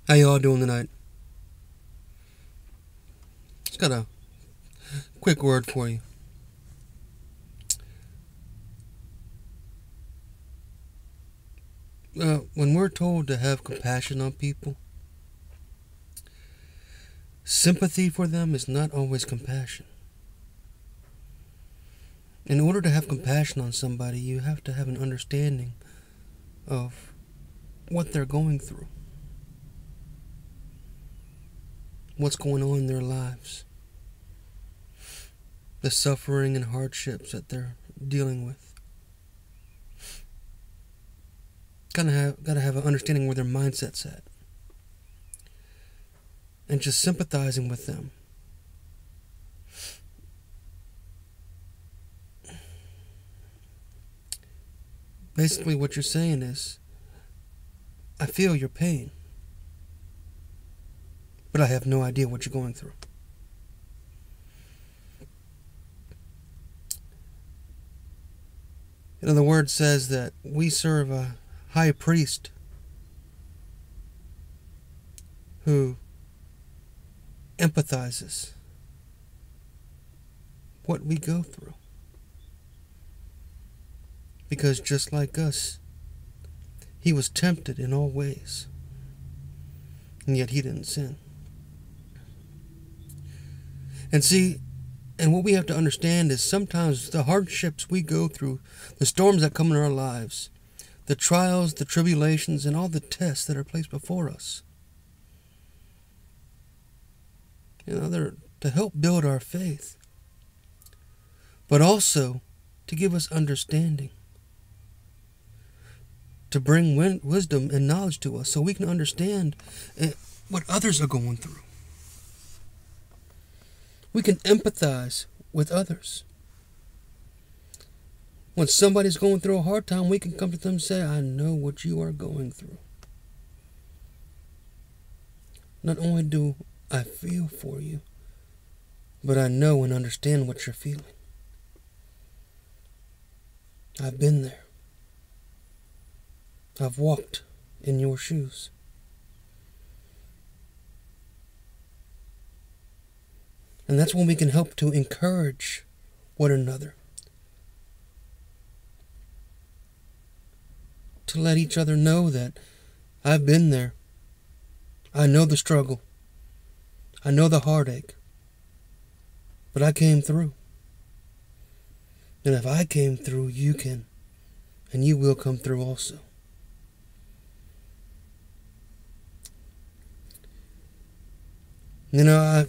How y'all doing tonight? Just got a quick word for you. When we're told to have compassion on people, sympathy for them is not always compassion. In order to have compassion on somebody, you have to have an understanding of what they're going through, what's going on in their lives, the suffering and hardships that they're dealing with. Gotta have an understanding where their mindset's at, and just sympathizing with them. Basically, what you're saying is, I feel your pain, but I have no idea what you're going through. You know, the word says that we serve a high priest who empathizes what we go through. Because just like us, he was tempted in all ways, and yet he didn't sin. And see, and what we have to understand is sometimes the hardships we go through, the storms that come in our lives, the trials, the tribulations, and all the tests that are placed before us, they're to help build our faith, but also to give us understanding, to bring wisdom and knowledge to us so we can understand what others are going through. We can empathize with others. When somebody's going through a hard time, we can come to them and say, I know what you are going through. Not only do I feel for you, but I know and understand what you're feeling. I've been there. I've walked in your shoes. And that's when we can help to encourage one another, to let each other know that I've been there. I know the struggle. I know the heartache. But I came through. And if I came through, you can. And you will come through also. It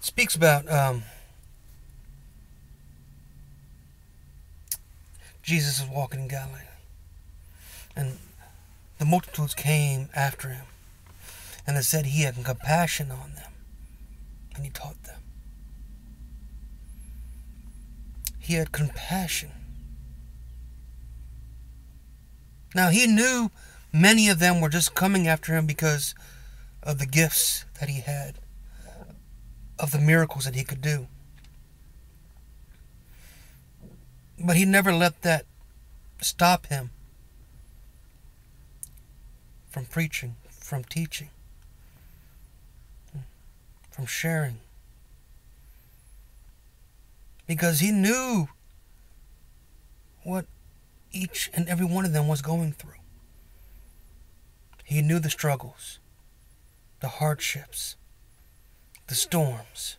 speaks about Jesus is walking in Galilee, and the multitudes came after him, and it said he had compassion on them, and he taught them. He had compassion. Now he knew many of them were just coming after him because of the gifts that he had, of the miracles that he could do. But he never let that stop him from preaching, from teaching, from sharing. Because he knew what each and every one of them was going through. He knew the struggles, the hardships, the storms.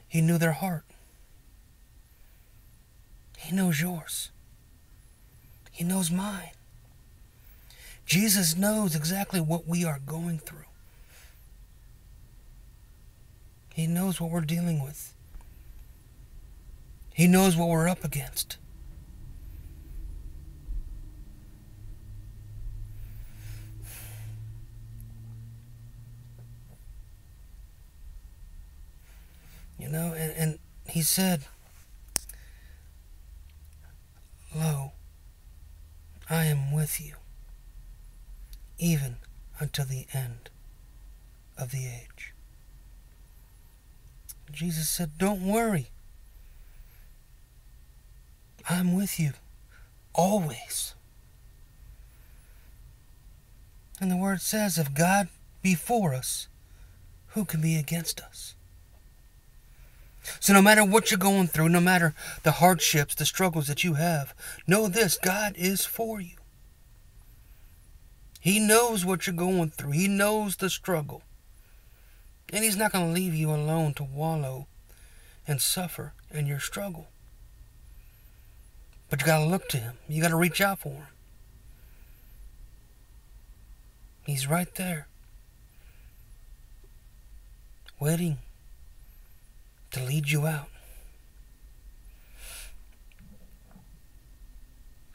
He knew their heart. He knows yours. He knows mine. Jesus knows exactly what we are going through. He knows what we're dealing with. He knows what we're up against. And he said, Lo, I am with you, even until the end of the age. Jesus said, don't worry. I'm with you always. And the word says, if God be for us, who can be against us? So no matter what you're going through, no matter the hardships, the struggles that you have, know this, God is for you. He knows what you're going through. He knows the struggle. And He's not going to leave you alone to wallow and suffer in your struggle. But you got to look to Him. You got to reach out for Him. He's right there, waiting to lead you out.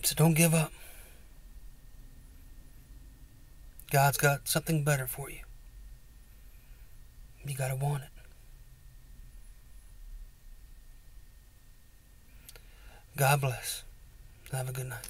So don't give up. God's got something better for you. You got to want it. God bless. Have a good night.